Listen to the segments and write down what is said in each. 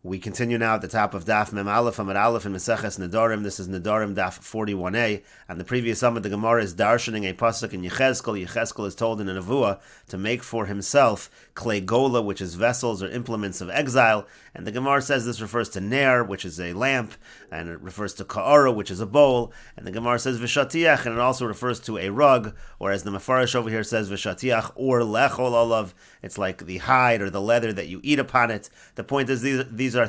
We continue now at the top of Daf Mem Aleph Amud Aleph in Meseches Nedarim. This is Nedarim Daf 41a. And the previous Amud, the Gemara is darshaning a pasuk in Yechezkel. Yechezkel is told in a nevuah to make for himself clay gola, which is vessels or implements of exile. And the Gemara says this refers to ner, which is a lamp, and it refers to ka'ara, which is a bowl. And the Gemara says v'shatiach, and it also refers to a rug, or as the Mefarish over here says v'shatiach, or lechol olav. It's like the hide or the leather that you eat upon it. The point is these are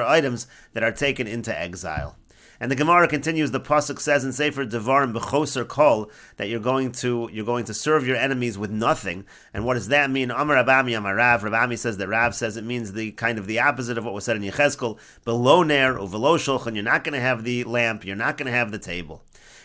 items that are taken into exile. And the Gemara continues, the pasuk says in Sefer Devarim b'choser kol that you're going to serve your enemies with nothing. And what does that mean? Amar Rabami Amar Rav. Rabami says that Rav says it means the kind of the opposite of what was said in Yechezkel. Below ner or below shulchan, you're not going to have the lamp, you're not going to have the table.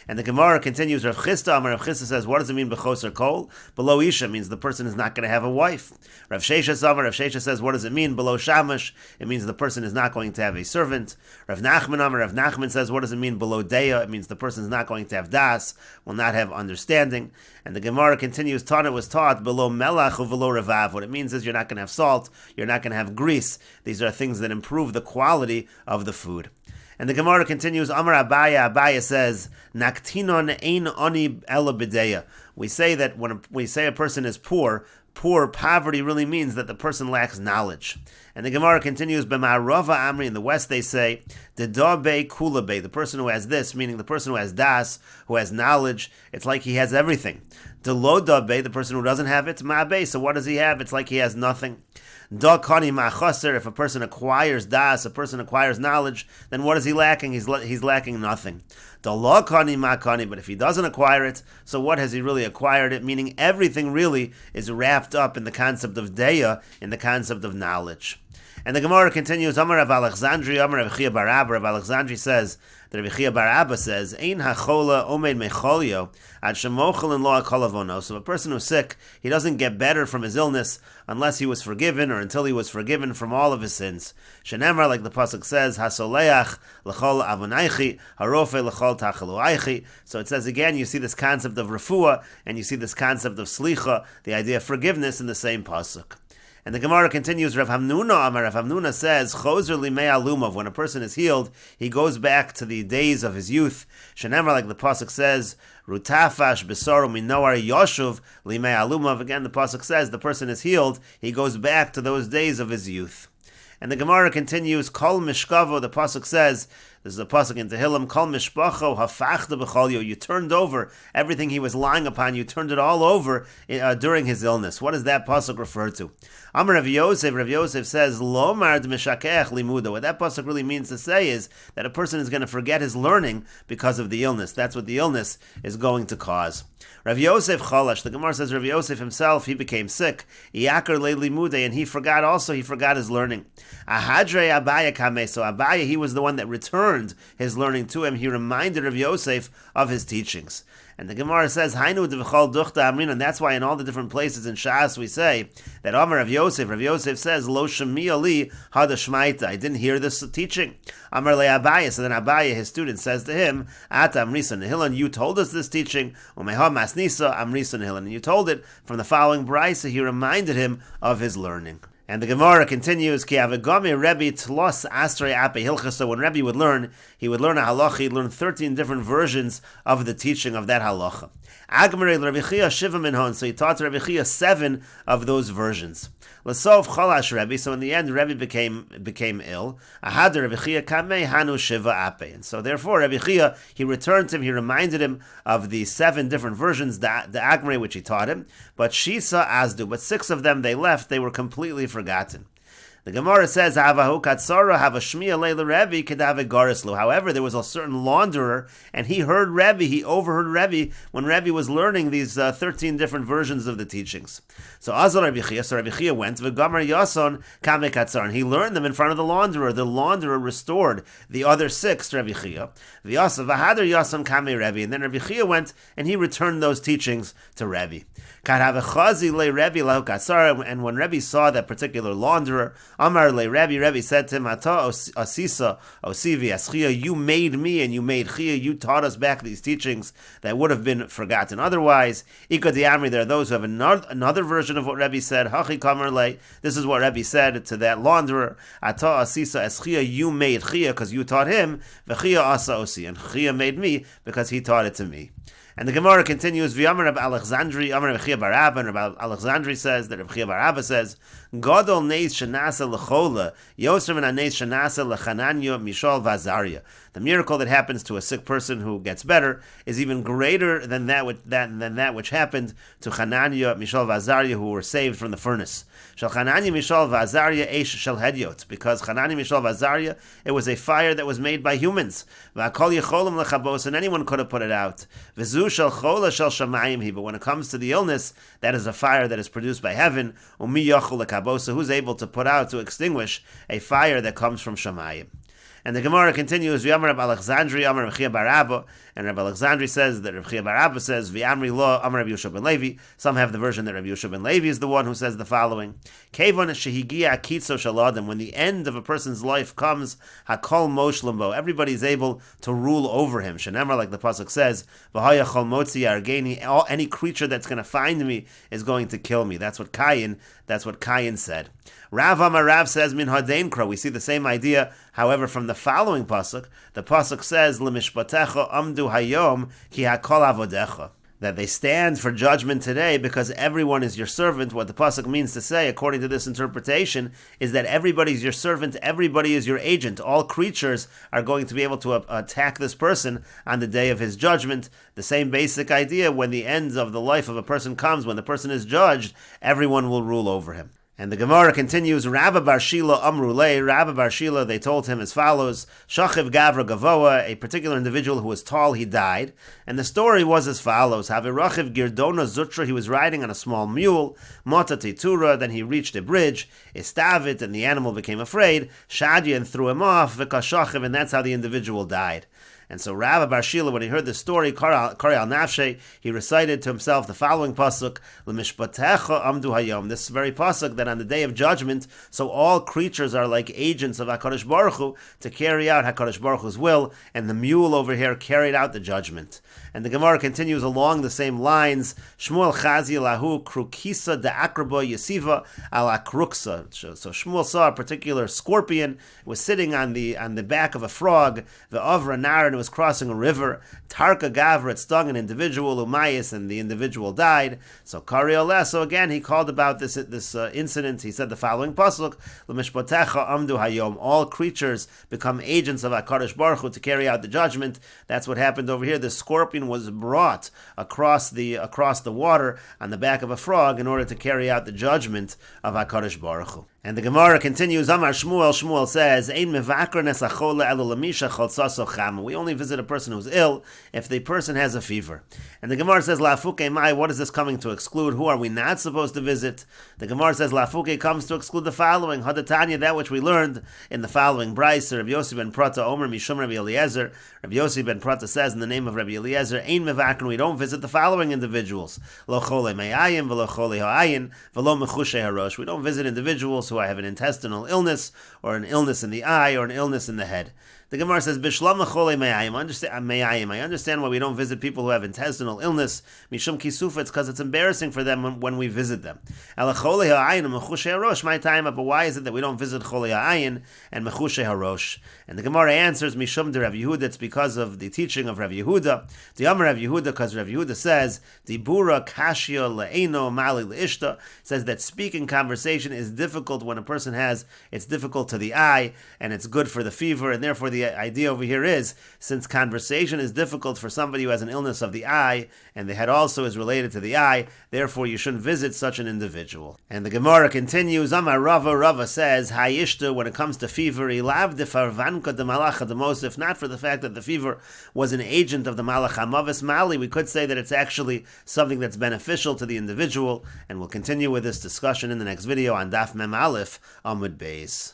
And the Gemara continues, Rav Chisda Amar Rav Chisda says, what does it mean b'choser kol? Below isha means the person is not going to have a wife. Rav Shesha Amar Rav Shesha says, what does it mean below shamash? It means the person is not going to have a servant. Rav Nachman Amar Rav Nachman says, what does it mean below deya? It means the person is not going to have das, will not have understanding. And the Gemara continues, Tana was taught below melach or below revav. What it means is you're not going to have salt, you're not going to have grease. These are things that improve the quality of the food. And the Gemara continues, Amar Abaya, Abaya says, Naktinon ein ani ela b'deya. We say that when we say a person is poor, poverty really means that the person lacks knowledge. And the Gemara continues, B'ma'arava Amri, in the West they say, Dedabe kulabe, the person who has this, meaning the person who has das, who has knowledge, it's like he has everything. Delo dabe, the person who doesn't have it, ma'abe, so what does he have? It's like he has nothing. Da kani ma'chaser, if a person acquires das, a person acquires knowledge, then what is he lacking? He's lacking nothing. Da la kani ma'kani, but if he doesn't acquire it, so what has he really acquired it? Meaning everything really is wrapped up in the concept of deya, in the concept of knowledge. And the Gemara continues, Amar Rav Alexandri, Amar Rav Chia bar Abba. Rav Alexandri says, that Rav Chia bar Abba says, Ein hachola omed mecholio, ad shemochel in lo akolavono. So if a person who's sick, he doesn't get better from his illness unless he was forgiven or until he was forgiven from all of his sins. Shenemar, like the pasuk says, hasoleach l'chol avonaichi, harofe l'chol tachaluaichi. So it says again, you see this concept of refuah, and you see this concept of slicha, the idea of forgiveness in the same pasuk. And the Gemara continues, Rav Hamnuna Amar, Rav Hamnuna says, Chozer limei alumav, when a person is healed, he goes back to the days of his youth. Shenemar, like the pasuk says, Rutafash besaru minoar yoshuv limei alumav. Again, the pasuk says, the person is healed, he goes back to those days of his youth. And the Gemara continues, Kol mishkavo, the pasuk says, this is a pasuk in Tehillim, Kol mishpacho hafachta b'cholyo, you turned over everything he was lying upon, you turned it all over during his illness. What does that pasuk refer to? Amar Rav Yosef says, Lomar d'mishakech limuda. What that pasuk really means to say is that a person is going to forget his learning because of the illness. That's what the illness is going to cause. Rav Yosef Chalash, the Gemara says Rav Yosef himself, he became sick, Iyakar le limude, and he forgot his learning. Ahadre Abaya kame, so Abaya, he was the one that returned his learning to him. He reminded Rav Yosef of his teachings. And the Gemara says, Hainu dev'chol duchta amrin, and that's why in all the different places in Shas we say that Amar Rav Yosef says, Lo shemi ali hada shmaita, I didn't hear this teaching. Amar le Abaya, so then Abaya, his student, says to him, Ata amrisa nehilon, you told us this teaching, umeha masnisa amrisa nehilon, and you told it from the following brisa, he reminded him of his learning. And the Gemara continues, Ki avegami Rebbe tlos asrei ape hilchas. So when Rebbe would learn, he would learn a halacha, he'd learn 13 different versions of the teaching of that halacha. Agmarei Rebbe Chia shiva minhon, so he taught Rebbe Chia 7 of those versions. L'sov chalash Rebbe, so in the end Rebbe became ill. Ahad Rebbe Chia kamei hanu shiva ape. And so therefore Rebbe Chia, he returned to him, he reminded him of the 7 different versions, the Agmarei which he taught him, but Shisa azdu, but 6 of them they left, they were completely forgotten. The Gemara says, However, there was a certain launderer, and he overheard Rebbe when Rebbe was learning these 13 different versions of the teachings. So Rebbe Chia went, and he learned them in front of the launderer. The launderer restored the other 6 to Rebbe Chia. And then Rebbe Chia went, and he returned those teachings to Rebbe. And when Rebbe saw that particular launderer, Amar le Rebbe said to him, Ata asisa osivi aschia, you made me and you made Chia, you taught us back these teachings that would have been forgotten otherwise. Ika diamri, there are those who have another version of what Rebbe said. Hachi kamar le, this is what Rebbe said to that launderer. Ata asisa aschia, you made Chia because you taught him, v'Chia asa osi, and Chia made me because he taught it to me. And the Gemara continues, V'yamar Reb Alexandri, Amar Reb Chia bar Abba, and Reb Alexandri says, that Reb Chia bar Abba says, Gadol neis shenasa l'chola, yoser min neis shenasa l'chananya mishal v'azarya. The miracle that happens to a sick person who gets better is even greater than that which happened to Chananya, Mishal v'Azarya, who were saved from the furnace. Shal Chananya, Mishal v'Azarya, eish shel hedyot, because Chananya, Mishal v'Azarya, it was a fire that was made by humans. V'akol yecholim lechabos, and anyone could have put it out. V'zu shel chola shel shamayim, but when it comes to the illness, that is a fire that is produced by heaven. Umi yachol lechabos, who's able to put out, to extinguish a fire that comes from shamayim. And the Gemara continues, V'yamar Reb Alexandri, Amar Reb Chia bar Abba, and Reb Alexandri says that Reb Chia bar Abba says, V'yamri lo, Amar Reb Yusha ben Levi. Some have the version that Reb Yusha ben Levi is the one who says the following: Kevon shehigia kitzo shaladim, when the end of a person's life comes, hakol mosh limbo, everybody is able to rule over him. Shenemar, like the pasuk says, V'haya chol motzi argeni, any creature that's going to find me is going to kill me. That's what Cain said. Rav Amar Rav says, Min hadein kro. We see the same idea, however, from the following pasuk. The pasuk says, L'mishpatecha amdu hayom ki hakol avodecha, that they stand for judgment today because everyone is your servant. What the pasuk means to say, according to this interpretation, is that everybody is your servant, everybody is your agent. All creatures are going to be able to attack this person on the day of his judgment. The same basic idea, when the end of the life of a person comes, when the person is judged, everyone will rule over him. And the Gemara continues, Rabba bar Shila Amrulei, Rabba bar Shila, they told him as follows, Shachiv Gavra Gavoa, a particular individual who was tall, he died. And the story was as follows, Havirachiv Girdona Zutra, he was riding on a small mule, Mota Titura, then he reached a bridge, Istavit, and the animal became afraid, Shadia, and threw him off, Vikashachiv, and that's how the individual died. And so Rabba bar Shila, when he heard the story, Kari al Nafshe, he recited to himself the following pasuk, L'mishpatecha amdu hayom, this very pasuk that on the day of judgment, so all creatures are like agents of HaKadosh Baruch Hu to carry out HaKadosh Baruch Hu's will, and the mule over here carried out the judgment. And the Gemara continues along the same lines, Shmuel chazi lahu krukisa da'akraba yesiva ala kruksa. So Shmuel saw a particular scorpion, it was sitting on the back of a frog, the avra nar, and it was crossing a river. Tarka gavra, it stung an individual, umayis, and the individual died. So Kari Oleh, so again he called about this incident. He said the following pasuk, L'mishpatecha amdu hayom, all creatures become agents of HaKadosh Baruch Hu to carry out the judgment. That's what happened over here. The scorpion was brought across the water on the back of a frog in order to carry out the judgment of HaKadosh Baruch Hu. And the Gemara continues, Amar Shmuel, Shmuel says, Ein mevakar nesachole elu lamisha choltzaso chama. We only visit a person who's ill if the person has a fever. And the Gemara says, Lafuke mai, what is this coming to exclude? Who are we not supposed to visit? The Gemara says, Lafuke comes to exclude the following, Hadatanya, that which we learned in the following Brayser, Rabbi Yossi ben Prata, Omer Mishum Rabbi Eliezer. Rabbi Yossi ben Prata says in the name of Rabbi Eliezer, Ein mevakar, we don't visit the following individuals. Lo chole me'ayin, velo chole ha'ayin, velo mechushe harosh. We don't visit individuals who have an intestinal illness, or an illness in the eye, or an illness in the head. The Gemara says, Bishlam lechole me'ayim. I understand why we don't visit people who have intestinal illness. Mishum kisufa, it's because it's embarrassing for them when we visit them. Alachole ha'ayin and mechushe harosh, my time, but why is it that we don't visit chole ha'ayin and mechushe harosh? And the Gemara answers, Mishum de Rav Yehuda, it's because of the teaching of Rav Yehuda. The Amar Rav Yehuda, because Rav Yehuda says, Dibura kashya le'eno mali le'ishta, says that speaking conversation is difficult when a person it's difficult to the eye, and it's good for the fever, and therefore the idea over here is, since conversation is difficult for somebody who has an illness of the eye, and the head also is related to the eye, therefore you shouldn't visit such an individual. And the Gemara continues, Amar Rava says, Hayishta, when it comes to fever, ilav defarvanka de malacha de mos, if not for the fact that the fever was an agent of the malach hamavis mali, we could say that it's actually something that's beneficial to the individual, and we'll continue with this discussion in the next video on Daf Mem Aleph Amud Beis.